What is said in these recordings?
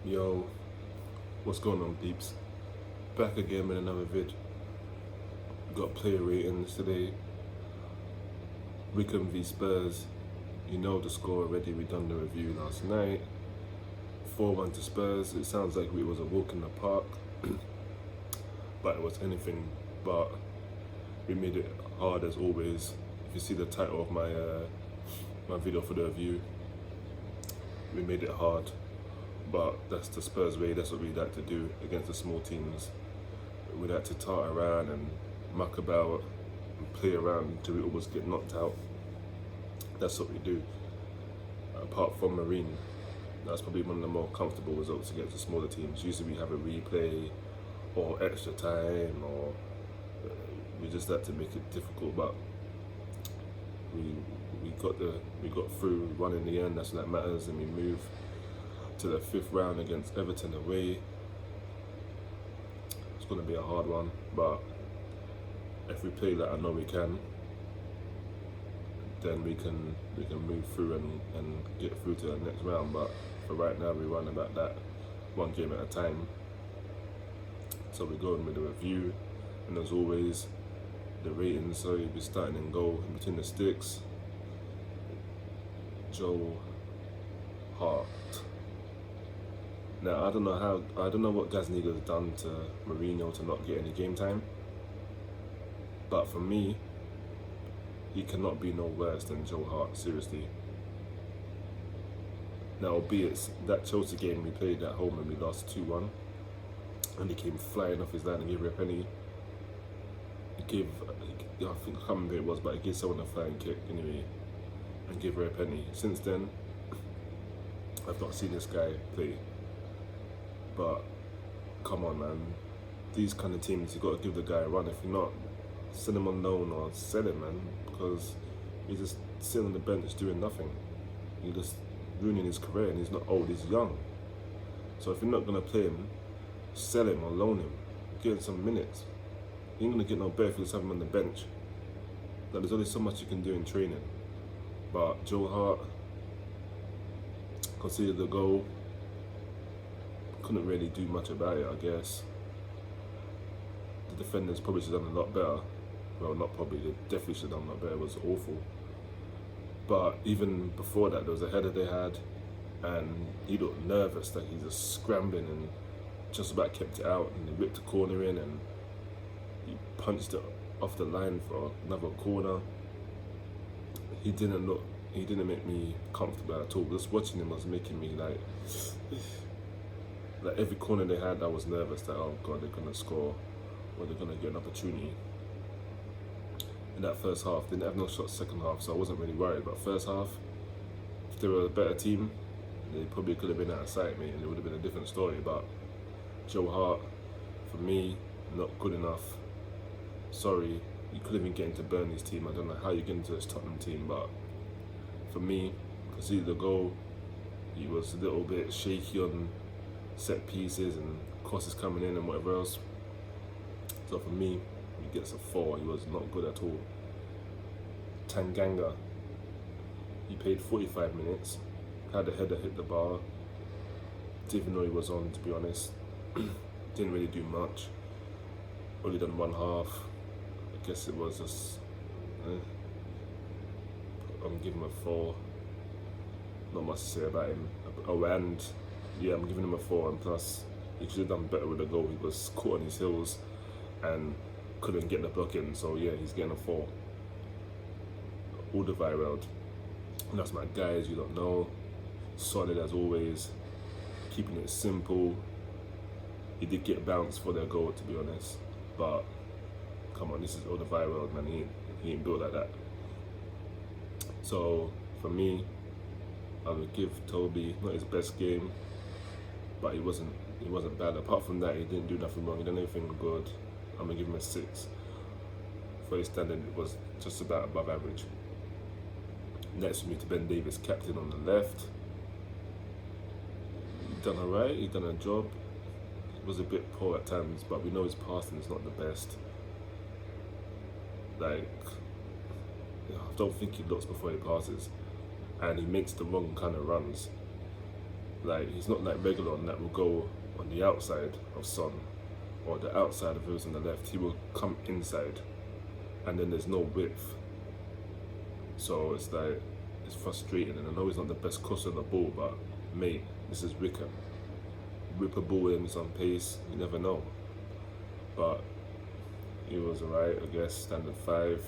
Yo, what's going on, peeps? Back again with another vid. Got player ratings today. Wycombe v Spurs. You know the score already. We done the review last night. 4-1 to Spurs. It sounds like it was a walk in the park, but it was anything but. We made it hard as always. If you see the title of my video for the review, we made it hard. But that's the Spurs way. That's what we like to do against the small teams. We like to tart around and muck about and play around until we almost get knocked out. That's what we do. Apart from Marine, that's probably one of the more comfortable results against the smaller teams. Usually we have a replay or extra time, or we just like to make it difficult. But we got through one in the end. That's what matters, and we move to the 5th round against Everton away. It's going to be a hard one, but if we play like I know we can, then we can move through and get through to the next round. But for right now, we run about that one game at a time. So we're going with the review, and as always, the ratings. So you'll be starting in goal, in between the sticks, Joe Hart. Now I don't know what Gazaniga's done to Mourinho to not get any game time, but for me, he cannot be no worse than Joe Hart, seriously. Now, albeit that Chelsea game we played at home and we lost 2-1, and he came flying off his line and gave her a penny. I can't remember who it was, but he gave someone a flying kick anyway and gave her a penny. Since then, I've not seen this guy play. But come on, man, these kind of teams, you got to give the guy a run. If you're not, send him on loan or sell him, man, because he's just sitting on the bench doing nothing. You're just ruining his career, and he's not old, he's young. So if you're not going to play him, sell him or loan him, give him some minutes. You ain't going to get no better if you just have him on the bench. Like, there's only so much you can do in training. But Joe Hart conceded the goal. Couldn't really do much about it, I guess. The defenders probably should have done a lot better. Well, not probably, they definitely should have done a lot better. It was awful. But even before that, there was a header they had, and he looked nervous, like he's just scrambling, and just about kept it out, and he whipped the corner in, and he punched it off the line for another corner. He didn't make me comfortable at all. Just watching him was making me like every corner they had, I was nervous that, oh God, they're gonna score or they're gonna get an opportunity. In that first half, they didn't have no shots second half, so I wasn't really worried. But first half, if they were a better team, they probably could have been out of sight, mate, and it would have been a different story. But Joe Hart, for me, not good enough. Sorry, you couldn't even get into Burnley's team. I don't know how you get into this Tottenham team, but for me, conceded the goal. He was a little bit shaky on set pieces and crosses coming in and whatever else. So for me, he gets a 4. He was not good at all. Tanganga, he played 45 minutes, had a header hit the bar. Didn't even know he was on, to be honest. Didn't really do much. Only done one half. I guess it was just, I'm giving him a 4. Not much to say about him. Oh, and yeah, I'm giving him a 4, and plus he should have done better with the goal. He was caught on his heels and couldn't get the block in, so yeah, he's getting a 4. Alderweireld, and that's my guy, as you don't know. Solid as always, keeping it simple. He did get bounced for their goal, to be honest, but come on, this is Alderweireld, man. He ain't built like that. So for me, I would give Toby not his best game, but he wasn't bad. Apart from that, he didn't do nothing wrong. He did anything good. I'm gonna give him a 6. For his standard, it was just about above average. Next for me to Ben Davies, captain on the left. He done alright. He done a job. It was a bit poor at times, but we know his passing is not the best. Like, I don't think he looks before he passes, and he makes the wrong kind of runs. Like, he's not like Reguilon that will go on the outside of Son or the outside of who's on the left. He will come inside, and then there's no width. So it's like, it's frustrating. And I know he's not the best crosser on the ball, but mate, this is Wycombe. Whip a ball in some pace, you never know. But he was alright, I guess. Standard 5.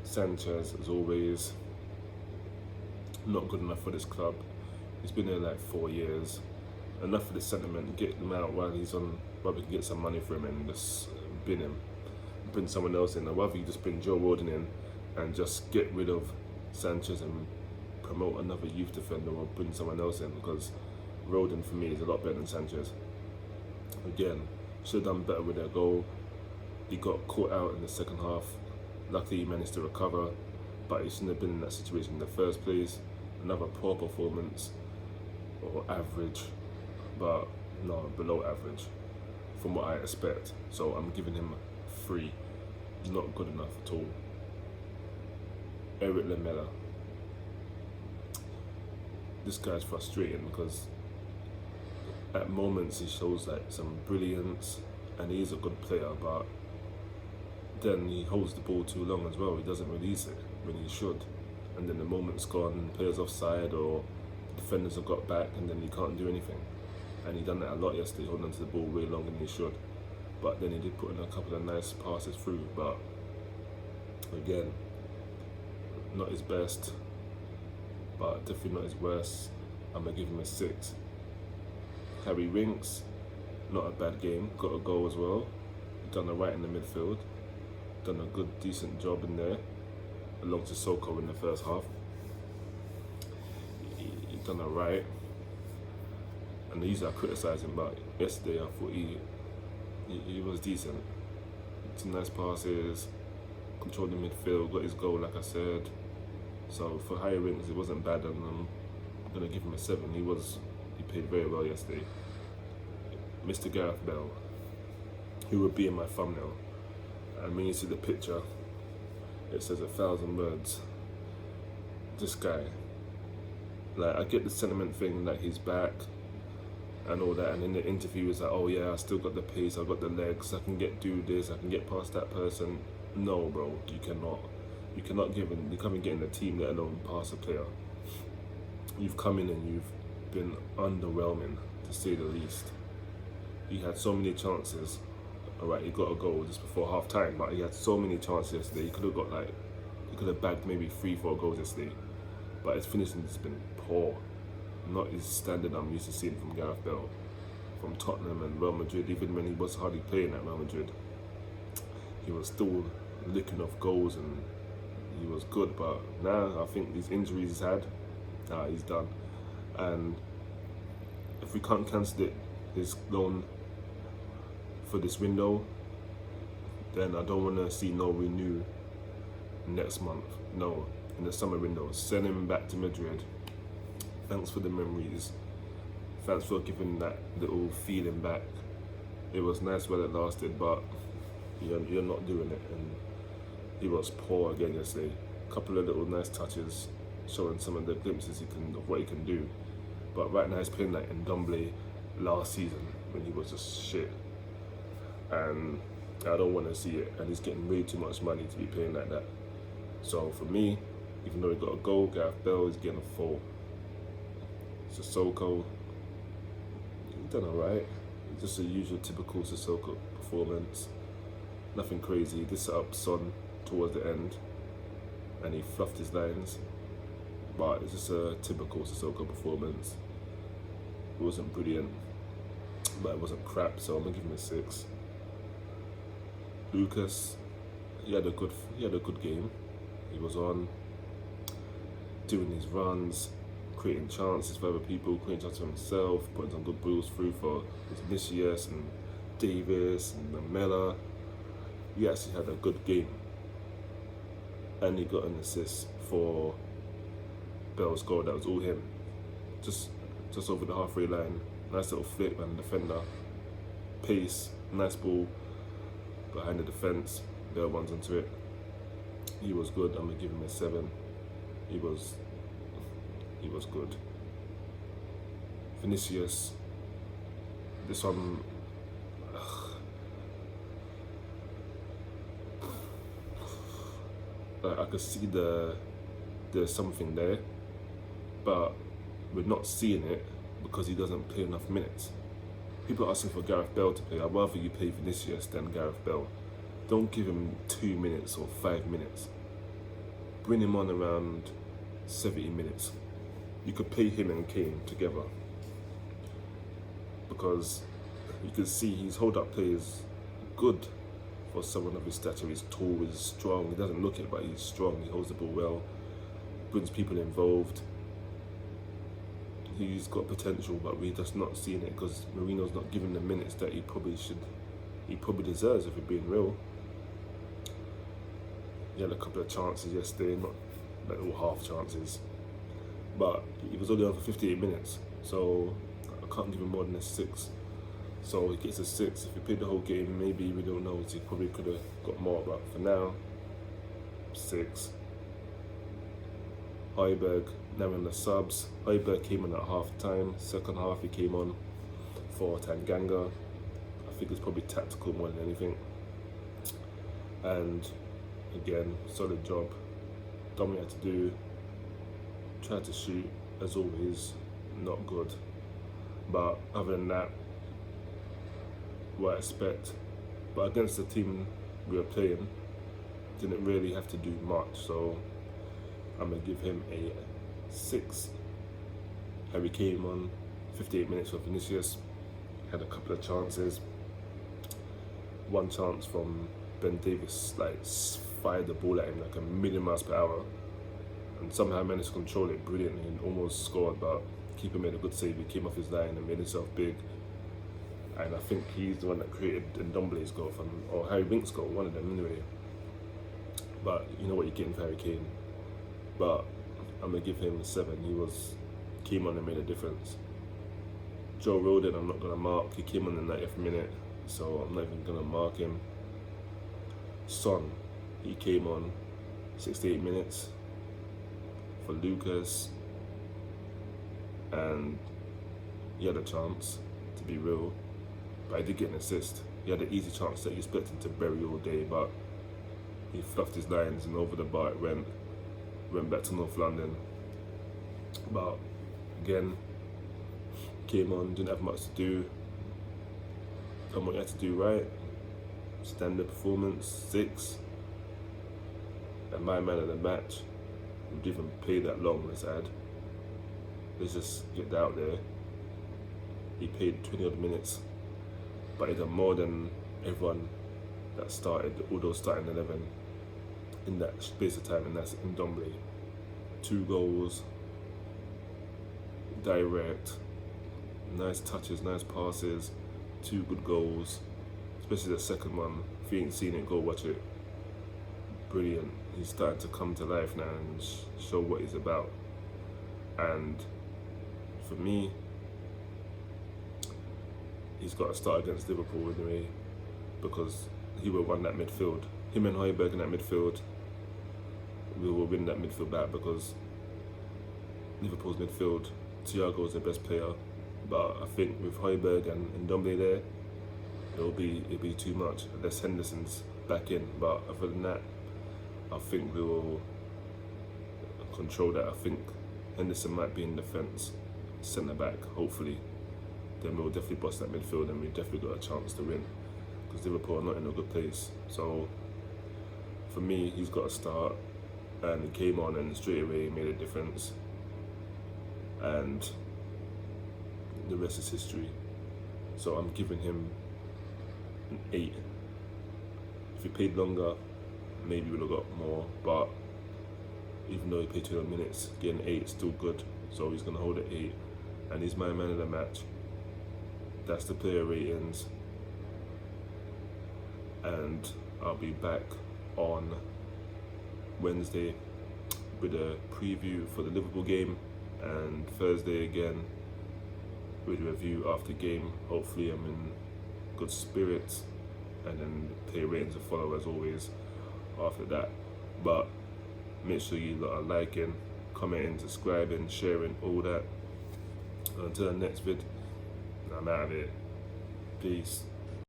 Sanchez, as always, not good enough for this club. He's been there like 4 years. Enough of this sentiment. Get him out while he's on. While we can get some money for him and just bin him. Bring someone else in. I'd rather you just bring Joe Roden in and just get rid of Sanchez and promote another youth defender, or bring someone else in, because Roden for me is a lot better than Sanchez. Again, should have done better with their goal. He got caught out in the second half. Luckily he managed to recover, but he shouldn't have been in that situation in the first place. Another poor performance, or average, but no, below average from what I expect. So I'm giving him 3. Not good enough at all. Eric Lamela. This guy's frustrating because at moments he shows like some brilliance and he is a good player, but then he holds the ball too long as well. He doesn't release it when he should, and then the moment's gone, players offside or the defenders have got back, and then he can't do anything. And he done that a lot yesterday, holding onto the ball way longer than he should. But then he did put in a couple of nice passes through, but again, not his best, but definitely not his worst. I'm gonna give him a 6. Harry Winks, not a bad game, got a goal as well. Done alright in the midfield, done a good, decent job in there, along to Soko in the first half. He done alright, and these are criticising, but yesterday I thought he was decent. Some nice passes, controlled the midfield, got his goal like I said. So for Harry Winks, it wasn't bad, and I'm gonna give him a 7. He played very well yesterday. Mr. Gareth Bale, who would be in my thumbnail, and when you see the picture, it says 1,000 words. This guy, like, I get the sentiment thing that he's back and all that, and in the interview he's like, oh yeah, I still got the pace, I got the legs, I can do this, I can get past that person. No, bro, you cannot. You cannot you can't even get in the team, let alone pass a player. You've come in and you've been underwhelming, to say the least. He had so many chances. Alright, he got a goal just before half time, but he had so many chances yesterday. He could have bagged maybe 3-4 goals yesterday. But his finishing has been poor. Not his standard I'm used to seeing from Gareth Bale, from Tottenham and Real Madrid. Even when he was hardly playing at Real Madrid, he was still licking off goals and he was good. But now I think these injuries he's had, he's done. And if we can't cancel his loan for this window, then I don't want to see no renew next month. No, in the summer window. Send him back to Madrid. Thanks for the memories. Thanks for giving that little feeling back. It was nice while it lasted, but you're not doing it. And he was poor again yesterday. A couple of little nice touches, showing some of the glimpses of what he can do. But right now he's playing like Ndombele last season when he was just shit. And I don't want to see it, and he's getting way too much money to be playing like that. So for me, even though he got a goal, Gareth Bale is getting a 4. Sissoko, he's done alright. Just a usual typical Sissoko performance. Nothing crazy. This set up Son towards the end, and he fluffed his lines. But it's just a typical Sissoko performance. It wasn't brilliant, but it wasn't crap, so I'm gonna give him a 6. Lucas, he had a good game. He was on, doing his runs, creating chances for other people, creating chances for himself, putting some good balls through for Vinicius and Davis and Lamela. He actually had a good game, and he got an assist for Bale's goal. That was all him, just over the halfway line. Nice little flick and defender, pace, nice ball behind the defence. Bale runs into it. He was good. I'm gonna give him a 7. He was good. Vinicius, this one, I could see there's something there, but we're not seeing it because he doesn't play enough minutes. People are asking for Gareth Bale to play. I'd rather you play Vinicius than Gareth Bale. Don't give him 2 minutes or 5 minutes. Bring him on around 70 minutes. You could play him and Kane together, because you can see his hold-up play is good for someone of his stature. He's tall, he's strong. He doesn't look it, but he's strong. He holds the ball well, brings people involved. He's got potential, but we're just not seeing it because Mourinho's not giving the minutes that he probably deserves, if we're being real. He had a couple of chances yesterday, not like all half chances, but he was only on for 58 minutes, so I can't give him more than a 6. So he gets a 6. If he played the whole game, maybe, we don't know, he probably could have got more, but for now, 6. Højbjerg, now in the subs. Højbjerg came on at half time. Second half he came on for Tanganga. I think it's probably tactical more than anything. And again, solid job. Done what he had to do. Tried to shoot, as always, not good. But other than that, what I expect. But against the team we were playing, didn't really have to do much. So I'm going to give him a 6. Harry came on 58 minutes for Vinicius, had a couple of chances. One chance from Ben Davies, like, fired the ball at him like 1,000,000 miles per hour, and somehow managed to control it brilliantly and almost scored, but keeper made a good save. He came off his line and made himself big. And I think he's the one that created Ndombele's goal, or Harry Winks' goal, one of them anyway. But you know what you're getting for Harry Kane. But I'm going to give him a 7. He came on and made a difference. Joe Rodon, I'm not going to mark. He came on the 90th minute, so I'm not even going to mark him. Son, he came on 68 minutes for Lucas, and he had a chance, to be real, but I did get an assist. He had an easy chance that you expected to bury all day, but he fluffed his lines and over the bar it went back to North London. But again, came on, didn't have much to do, done what you had to do right. Standard performance, 6. And my man of the match, we didn't even play that long, let's add. Let's just get that out there. He played 20 odd minutes, but he done more than everyone that started, all those starting 11 in that space of time, and that's Ndombele. 2 goals, direct, nice touches, nice passes, 2 good goals, especially the second one. If you ain't seen it, go watch it. Brilliant. He's starting to come to life now and show what he's about. And for me, he's got to start against Liverpool anyway, because he will run that midfield. Him and Højbjerg in that midfield, we will win that midfield back, because Liverpool's midfield, Thiago is the best player, but I think with Højbjerg and Ndombele there, it'll be too much unless Henderson's back in. But other than that, I think we will control that. I think Henderson might be in defence, centre back, hopefully. Then we'll definitely bust that midfield and we've definitely got a chance to win, because Liverpool are not in a good place. So for me, he's got to start, and he came on and straight away made a difference, and the rest is history. So I'm giving him an 8. If he played longer, maybe we'd have got more, but even though he played 12 minutes, getting 8 is still good. So he's going to hold at 8, and he's my man of the match. That's the player ratings, and I'll be back on Wednesday with a preview for the Liverpool game, and Thursday again with a review after game. Hopefully I'm in good spirits, and then the player ratings will follow as always after that. But make sure you lot are liking, commenting, subscribing, sharing, all that. So until the next vid, I'm out of it. Peace.